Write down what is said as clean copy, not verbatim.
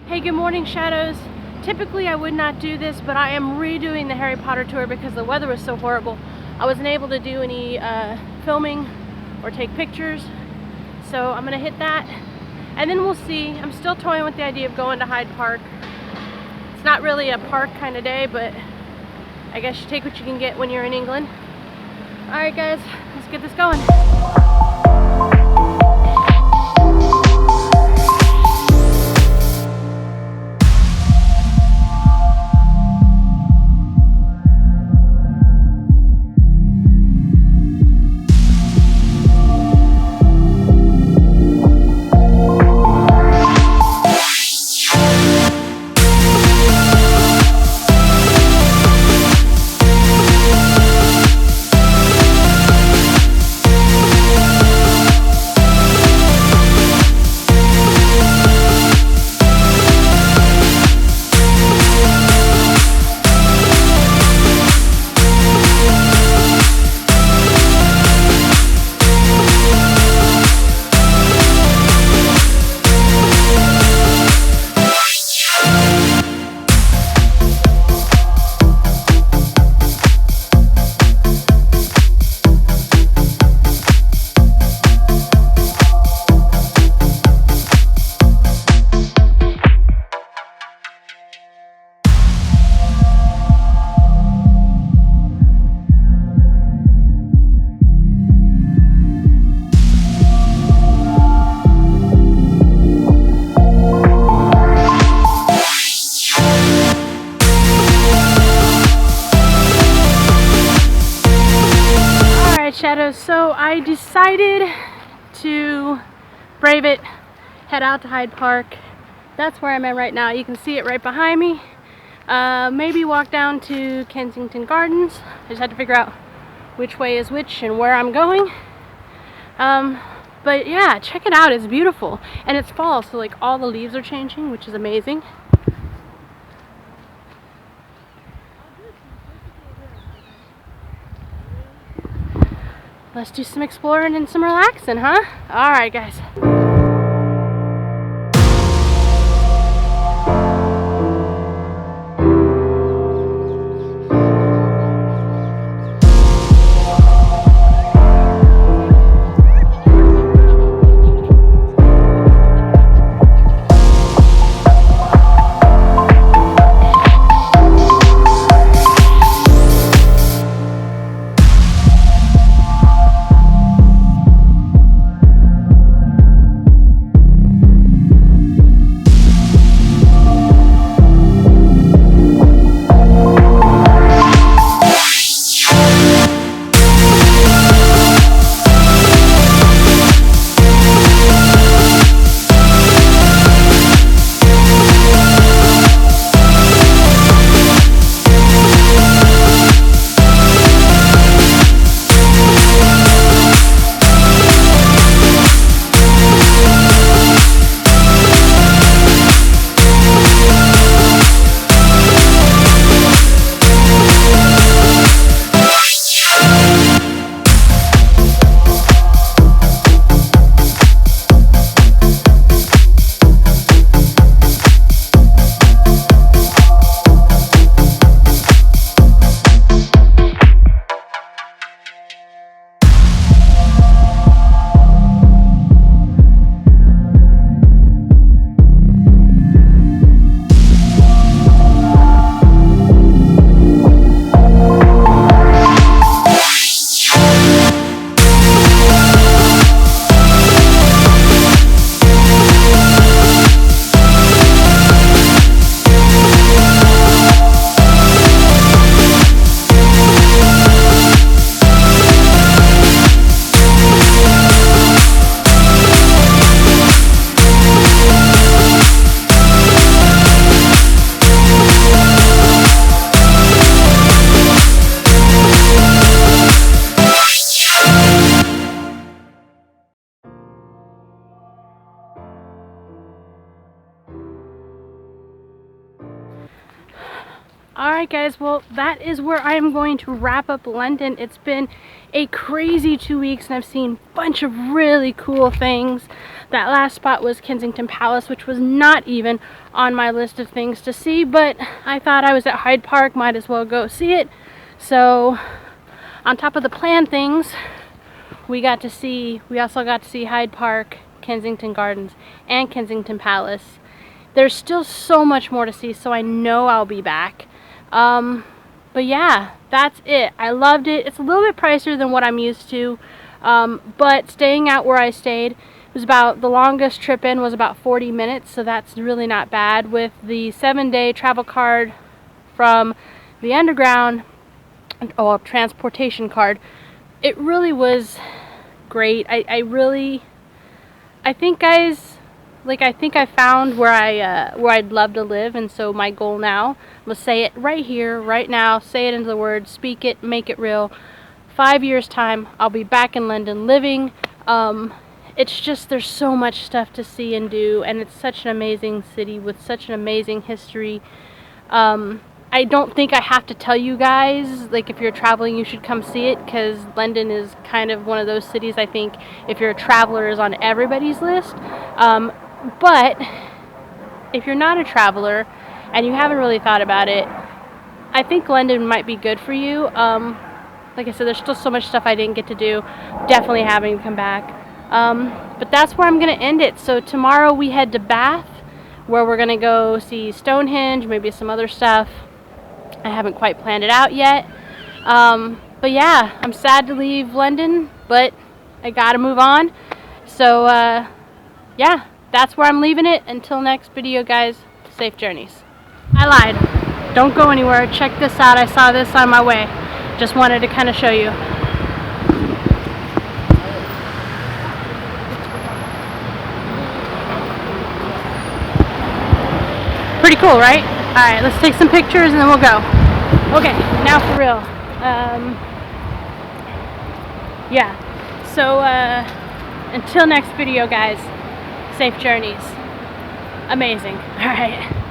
Hey, good morning, Shadows. Typically I would not do this, but I am redoing the Harry Potter tour because the weather was so horrible. I wasn't able to do any filming or take pictures, so I'm gonna hit that and then we'll see. I'm still toying with the idea of going to Hyde Park. It's not really a park kind of day, but I guess you take what you can get when you're in England. Alright guys, let's get this going. Shadows, so I decided to brave it, head out to Hyde Park. That's where I'm at right now. You can see it right behind me. Maybe walk down to Kensington Gardens. I just had to figure out which way is which and where I'm going. But yeah, check it out. It's beautiful. And it's fall, so like all the leaves are changing, which is amazing. Let's do some exploring and some relaxing, huh? Alright guys. Alright guys, well that is where I am going to wrap up London. It's been a crazy 2 weeks and I've seen a bunch of really cool things. That last spot was Kensington Palace, which was not even on my list of things to see, but I thought I was at Hyde Park, might as well go see it. So on top of the planned things, we also got to see Hyde Park, Kensington Gardens, and Kensington Palace. There's still so much more to see, so I know I'll be back. But yeah, that's it. I loved it. It's a little bit pricier than what I'm used to, but staying out where I stayed was the longest trip in was about 40 minutes, so that's really not bad. With the 7-day travel card from the underground, transportation card, it really was great. I think, guys, I think I found where I'd love to live, and so my goal now, I'm gonna say it right here, right now, say it into the words, speak it, make it real. 5 years time, I'll be back in London living. It's just, there's so much stuff to see and do, and it's such an amazing city with such an amazing history. I don't think I have to tell you guys, like, if you're traveling you should come see it, because London is kind of one of those cities I think if you're a traveler is on everybody's list. But if you're not a traveler and you haven't really thought about it, I think London might be good for you. Like I said, there's still so much stuff I didn't get to do. Definitely having to come back. But that's where I'm going to end it. So tomorrow we head to Bath, where we're going to go see Stonehenge, maybe some other stuff. I haven't quite planned it out yet. But yeah, I'm sad to leave London, but I got to move on. So yeah. That's where I'm leaving it. Until next video, guys, safe journeys. I lied. Don't go anywhere. Check this out. I saw this on my way. Just wanted to kind of show you. Pretty cool, right? Alright, let's take some pictures and then we'll go. Okay, now for real. Yeah. So, until next video, guys. Safe journeys. Amazing. All right.